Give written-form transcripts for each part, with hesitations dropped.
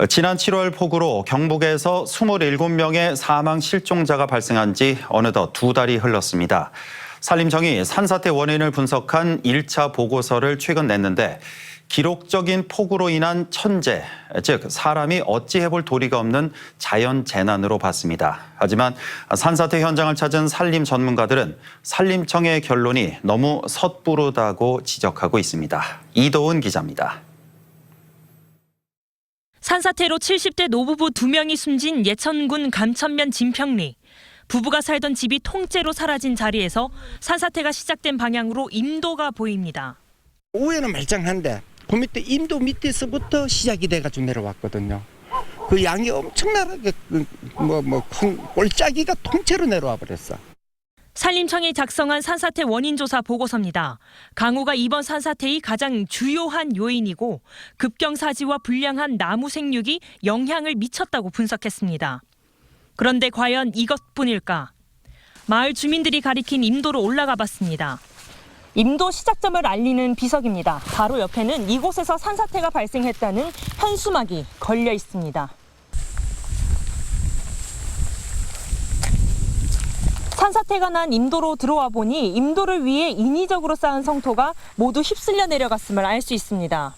지난 7월 폭우로 경북에서 27명의 사망 실종자가 발생한 지 어느덧 2달이 흘렀습니다. 산림청이 산사태 원인을 분석한 1차 보고서를 최근 냈는데 기록적인 폭우로 인한 천재, 즉 사람이 어찌해볼 도리가 없는 자연 재난으로 봤습니다. 하지만 산사태 현장을 찾은 산림 전문가들은 산림청의 결론이 너무 섣부르다고 지적하고 있습니다. 이도은 기자입니다. 산사태로 70대 노부부 2명이 숨진 예천군 감천면 진평리. 부부가 살던 집이 통째로 사라진 자리에서 산사태가 시작된 방향으로 임도가 보입니다. 위에는 말짱한데 그 밑에 임도 밑에서부터 시작이 돼가지고 내려왔거든요. 그 양이 엄청나게 큰 골짜기가 통째로 내려와 버렸어. 산림청이 작성한 산사태 원인 조사 보고서입니다. 강우가 이번 산사태의 가장 주요한 요인이고 급경사지와 불량한 나무 생육이 영향을 미쳤다고 분석했습니다. 그런데 과연 이것뿐일까? 마을 주민들이 가리킨 임도로 올라가 봤습니다. 임도 시작점을 알리는 비석입니다. 바로 옆에는 이곳에서 산사태가 발생했다는 현수막이 걸려 있습니다. 산사태가 난 임도로 들어와 보니 임도를 위해 인위적으로 쌓은 성토가 모두 휩쓸려 내려갔음을 알 수 있습니다.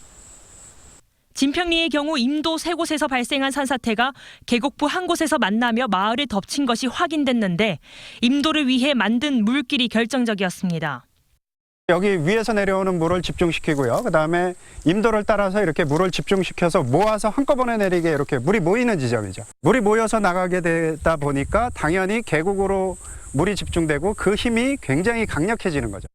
진평리의 경우 임도 3곳에서 발생한 산사태가 계곡부 한 곳에서 만나며 마을을 덮친 것이 확인됐는데 임도를 위해 만든 물길이 결정적이었습니다. 여기 위에서 내려오는 물을 집중시키고요. 그다음에 임도를 따라서 이렇게 물을 집중시켜서 모아서 한꺼번에 내리게 이렇게 물이 모이는 지점이죠. 물이 모여서 나가게 되다 보니까 당연히 계곡으로 물이 집중되고 그 힘이 굉장히 강력해지는 거죠.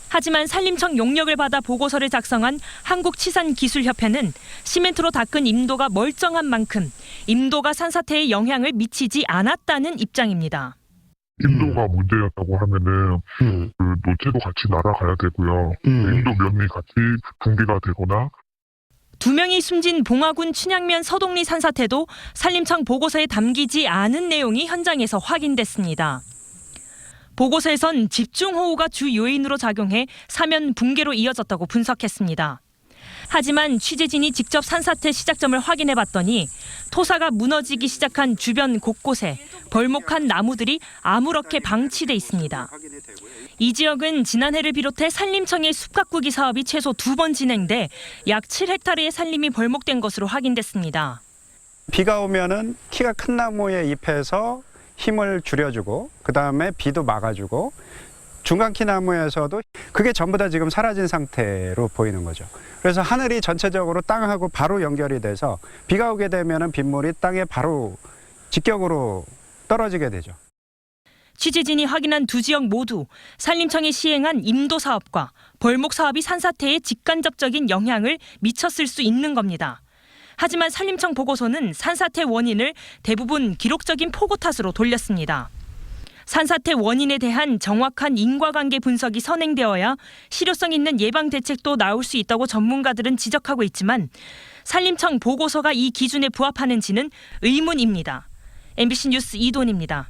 하지만 산림청 용역을 받아 보고서를 작성한 한국치산기술협회는 시멘트로 닦은 임도가 멀쩡한 만큼 임도가 산사태에 영향을 미치지 않았다는 입장입니다. 임도가 문제였다고 하면은 그 노체도 같이 날아가야 되고요. 임도 면이 같이 붕괴가 되거나 2명이 숨진 봉화군 춘향면 서동리 산사태도 산림청 보고서에 담기지 않은 내용이 현장에서 확인됐습니다. 보고서에선 집중호우가 주 요인으로 작용해 사면 붕괴로 이어졌다고 분석했습니다. 하지만 취재진이 직접 산사태 시작점을 확인해봤더니 토사가 무너지기 시작한 주변 곳곳에 벌목한 나무들이 아무렇게 방치돼 있습니다. 이 지역은 지난해를 비롯해 산림청의 숲가꾸기 사업이 최소 2번 진행돼 약 7헥타르의 산림이 벌목된 것으로 확인됐습니다. 비가 오면은 키가 큰 나무의 잎에서 힘을 줄여주고 그다음에 비도 막아주고 중간키 나무에서도 그게 전부 다 지금 사라진 상태로 보이는 거죠. 그래서 하늘이 전체적으로 땅하고 바로 연결이 돼서 비가 오게 되면은 빗물이 땅에 바로 직격으로 떨어지게 되죠. 취재진이 확인한 2지역 모두 산림청이 시행한 임도 사업과 벌목 사업이 산사태에 직간접적인 영향을 미쳤을 수 있는 겁니다. 하지만 산림청 보고서는 산사태 원인을 대부분 기록적인 폭우 탓으로 돌렸습니다. 산사태 원인에 대한 정확한 인과관계 분석이 선행되어야 실효성 있는 예방 대책도 나올 수 있다고 전문가들은 지적하고 있지만 산림청 보고서가 이 기준에 부합하는지는 의문입니다. MBC 뉴스 이도은입니다.